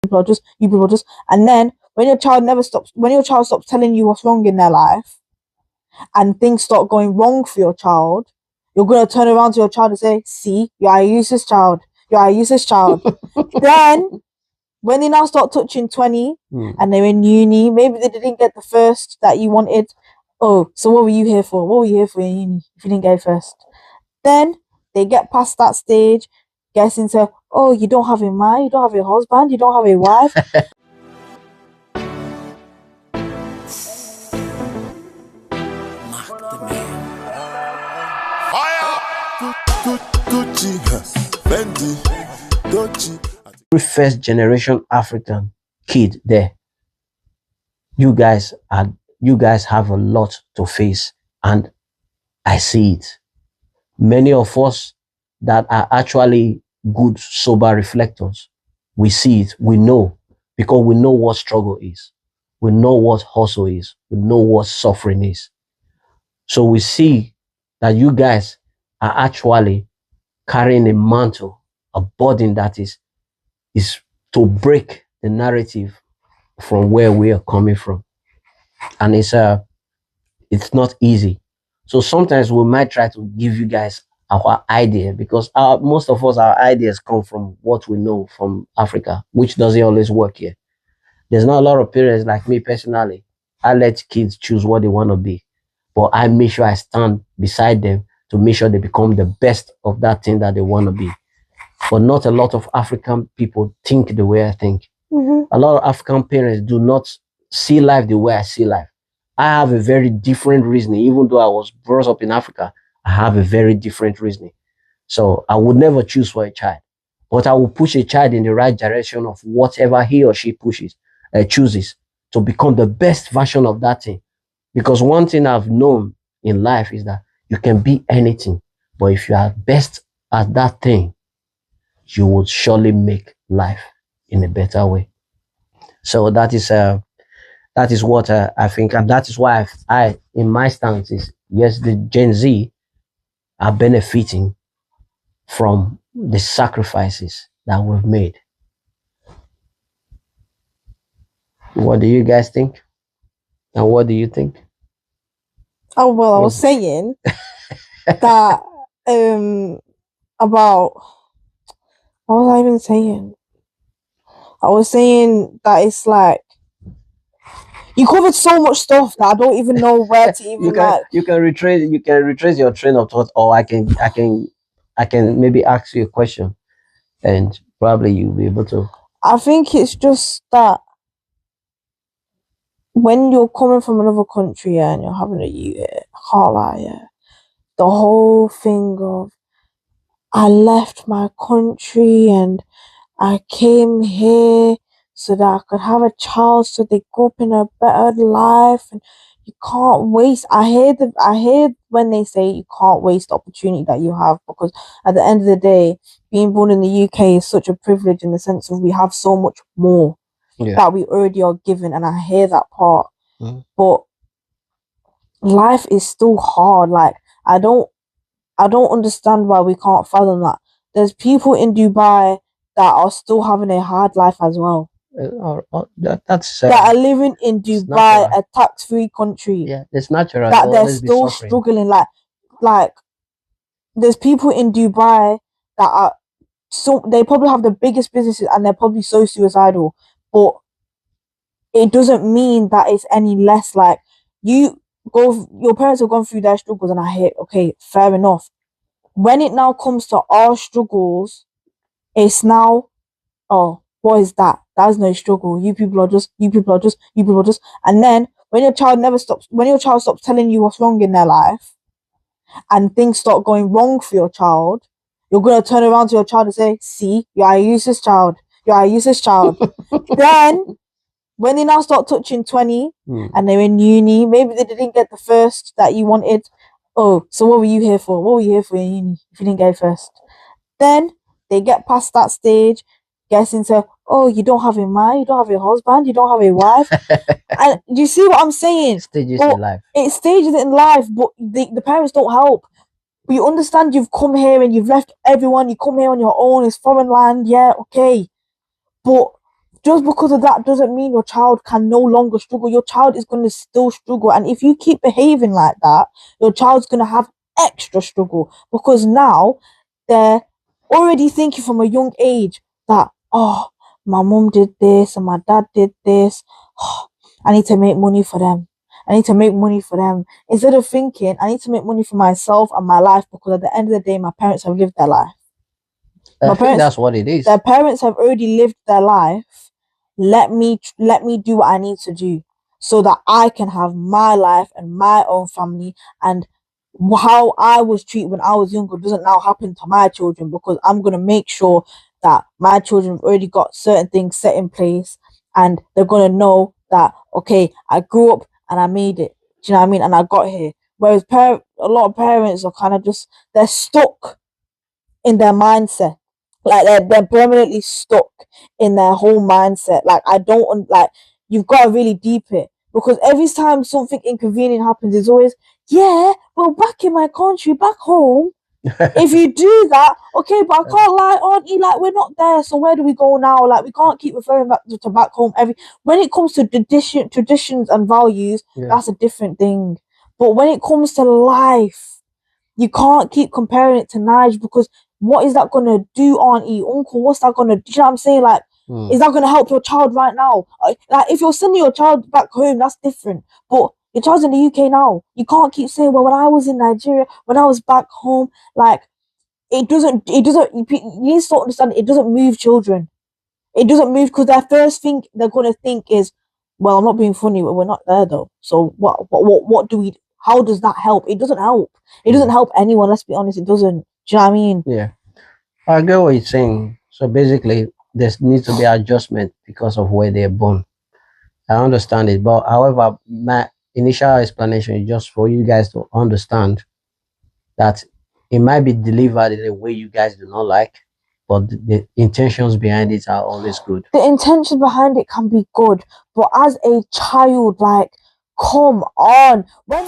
you people are just, and then when your child stops telling you what's wrong in their life, and things start going wrong for your child, you're gonna turn around to your child and say, "See, you're a useless child. You're a useless child." Then, when they now start touching 20 and they're in uni, maybe they didn't get the first that you wanted. Oh, so what were you here for? What were you here for in uni if you didn't get it first? Then they get past that stage, gets into, oh, you don't have a man, you don't have a husband, you don't have a wife. Every first generation African kid there, you guys have a lot to face, and I see it. Many of us that are actually good sober reflectors, we see it, we know, because we know what struggle is, we know what hustle is, we know what suffering is. So we see that you guys are actually carrying a mantle, a burden that is to break the narrative from where we are coming from. And it's not easy. So sometimes we might try to give you guys our idea, because most of us, our ideas come from what we know from Africa, which doesn't always work here. There's not a lot of parents like me personally. I let kids choose what they want to be, but I make sure I stand beside them to make sure they become the best of that thing that they want to be. But not a lot of African people think the way I think. A lot of African parents do not see life the way I see life. I have a very different reasoning. Even though I was brought up in Africa, I have a very different reasoning. So I would never choose for a child, but I will push a child in the right direction of whatever he or she chooses to become the best version of that thing. Because one thing I've known in life is that you can be anything, but if you are best at that thing, you will surely make life in a better way. So that is what I think, and that is why I in my stance is, yes, the Gen Z are benefiting from the sacrifices that we've made. What do you guys think? And what do you think? Oh, well, I was saying that about, what was I even saying? I was saying that it's like, you covered so much stuff that I don't even know where to even you can retrace your train of thought, or I can maybe ask you a question, and probably you'll be able to. I think it's just that when you're coming from another country and you're having a year, I can't lie, the whole thing of, I left my country and I came here so that I could have a child so they grow up in a better life, and you can't waste. I hear when they say you can't waste the opportunity that you have, because at the end of the day, being born in the UK is such a privilege in the sense of we have so much more that we already are given, and I hear that part. But life is still hard. Like, I don't understand why we can't fathom that. There's people in Dubai that are still having a hard life as well. That are living in Dubai, a tax-free country. Yeah, it's natural. That they're still struggling. Like there's people in Dubai that are they probably have the biggest businesses and they're probably so suicidal, but it doesn't mean that it's any less. Like, your parents have gone through their struggles, and I hear, okay, fair enough. When it now comes to our struggles, it's now, oh, what is that? That's no struggle. You people are just. And then when your child stops telling you what's wrong in their life, and things start going wrong for your child, you're gonna turn around to your child and say, "See, you're a useless child. You're a useless child." Then, when they now start touching 20 and they're in uni, maybe they didn't get the first that you wanted. Oh, so what were you here for? What were you here for in uni if you didn't get it first? Then they get past that stage, gets into, oh, you don't have a man, you don't have a husband, you don't have a wife. And do you see what I'm saying? Stages in life. It's stages in life, but the parents don't help. But you understand, you've come here and you've left everyone, you come here on your own, it's foreign land, yeah, okay. But just because of that doesn't mean your child can no longer struggle. Your child is going to still struggle. And if you keep behaving like that, your child's going to have extra struggle, because now they're already thinking from a young age that, oh, my mom did this and my dad did this. Oh, I need to make money for them. I need to make money for them. Instead of thinking, I need to make money for myself and my life, because at the end of the day, my parents have lived their life. I think that's what it is. Their parents have already lived their life. Let me do what I need to do so that I can have my life and my own family, and how I was treated when I was younger doesn't now happen to my children, because I'm going to make sure that my children have already got certain things set in place, and they're going to know that, okay, I grew up and I made it. Do you know what I mean? And I got here. Whereas a lot of parents are kind of just, they're stuck in their mindset. Like they're permanently stuck in their whole mindset. Like, I don't like, you've got to really deep it, because every time something inconvenient happens, it's always, yeah, well, back in my country, back home, if you do that, okay, but I can't lie, auntie, like, we're not there, so where do we go now? Like, we can't keep referring back to back home when it comes to traditions and values, that's a different thing. But when it comes to life, you can't keep comparing it to Nige, because what is that gonna do, auntie, uncle? What's that gonna do? You know what I'm saying? Like, is that gonna help your child right now? Like, if you're sending your child back home, that's different. But your child's in the UK now. You can't keep saying, well, when I was in Nigeria, when I was back home, like, it doesn't, you need to understand, it doesn't move children. It doesn't move, because their first thing they're gonna think is, well, I'm not being funny, but we're not there though. So what do we, how does that help? It doesn't help. It doesn't help anyone, let's be honest, it doesn't. Do you know what I mean? Yeah. I get what you're saying. So basically, there needs to be adjustment because of where they're born. I understand it, but however, my initial explanation is just for you guys to understand that it might be delivered in a way you guys do not like, but the intentions behind it are always good. The intention behind it can be good, but as a child, like, come on. When